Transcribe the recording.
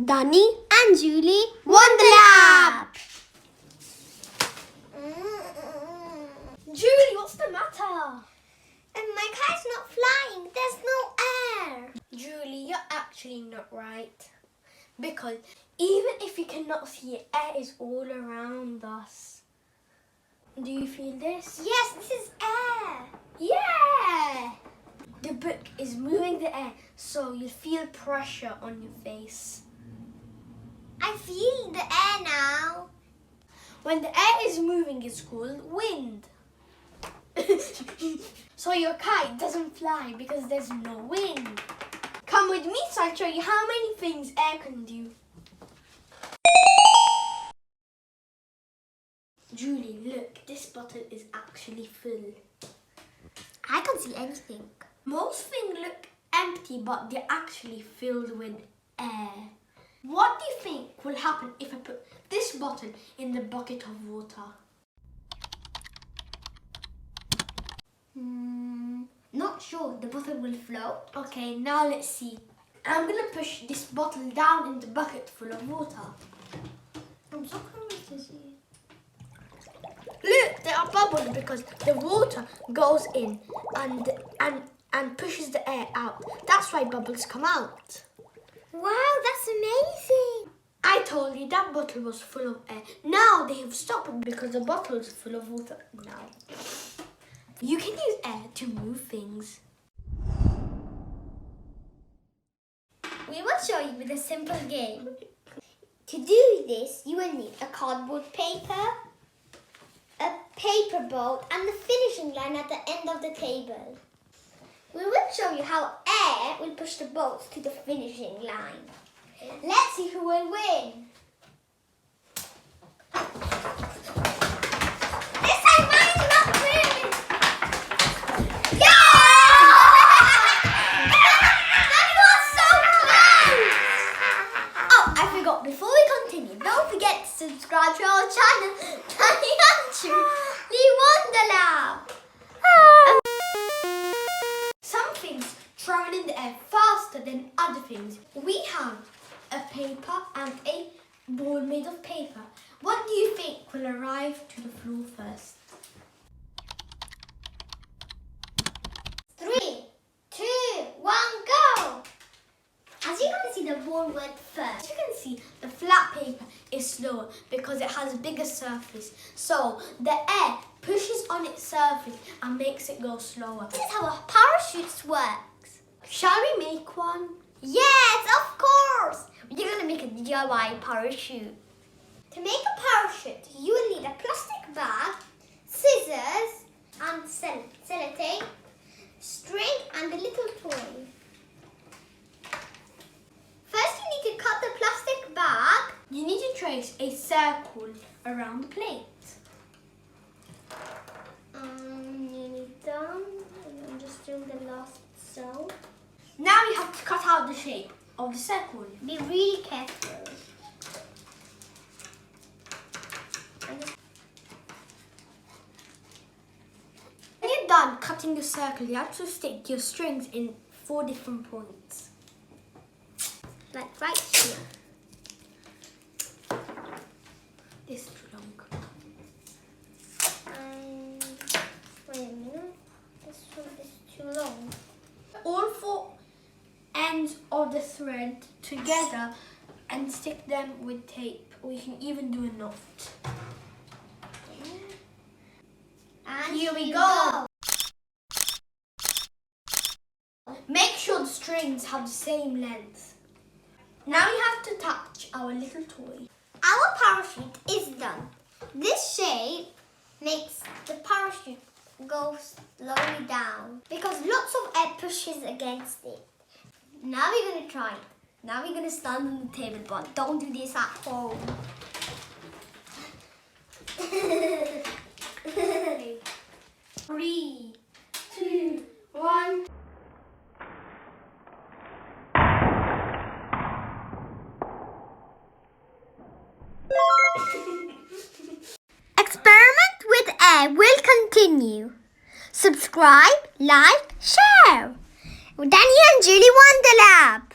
Danny and Julie Wonderlab. Julie, what's the matter? My kite's not flying. There's no air. Julie, you're actually not right. Because even if you cannot see it, air is all around us. Do you feel this? Yes, this is air. Yeah! The book is moving the air, so you feel pressure on your face. I feel the air now. When the air is moving, it's called wind. So your kite doesn't fly because there's no wind. Come with me so I'll show you how many things air can do. Julie, look, this bottle is actually full. I can't see anything. Most things look empty, but they're actually filled with air. What do you think will happen if I put this bottle in the bucket of water? Not sure. The bottle will float. Okay, now let's see. I'm gonna push this bottle down in the bucket full of water. I'm so curious to see. Look, there are bubbles because the water goes in and pushes the air out. That's why bubbles come out. Wow, that's amazing. I told you that bottle was full of air. Now they have stopped because the bottle is full of water now. You can use air to move things. We will show you with a simple game. To do this, you will need a cardboard paper, a paper boat, and the finishing line at the end of the table. We will show you how air will push the boats to the finishing line. Let's see who will win. This time mine's not moving. Yeah! That was so close! Oh, I forgot. Before we continue, don't forget to subscribe to our channel, Danny and Julie Wonderlab. Some things travel in the air faster than other things. We have a paper and a ball made of paper. What do you think will arrive to the floor first? 3, 2, 1, go! As you can see, the ball went first. As you can see, the flat paper is slower because it has a bigger surface. So the air pushes on its surface and makes it go slower. This is how a parachute works. Shall we make one? Yes, of course! We're going to make a DIY parachute. To make a parachute, you will need a plastic bag, scissors, and sellotape, string, and a little toy. First, you need to cut the plastic bag. You need to trace a circle around the plate. Nearly done. And I'm just doing the last sew. Now you have to cut out the shape of the circle. Be really careful. When you're done cutting the circle, you have to stick your strings in 4 different points. Like right here. This is too long. Wait a minute. This one is too long. All 4 ends of the thread together and stick them with tape, or you can even do a knot. And Here we go. Make sure the strings have the same length. Now we have to attach our little toy. Our parachute is done. This shape makes the parachute go slowly down because lots of air pushes against it. Now we're going to try it. Now we're going to stand on the table, but don't do this at home. 3, 2, 1. Experiment with air will continue. Subscribe, like, share. Danny and Julie Wonderlab.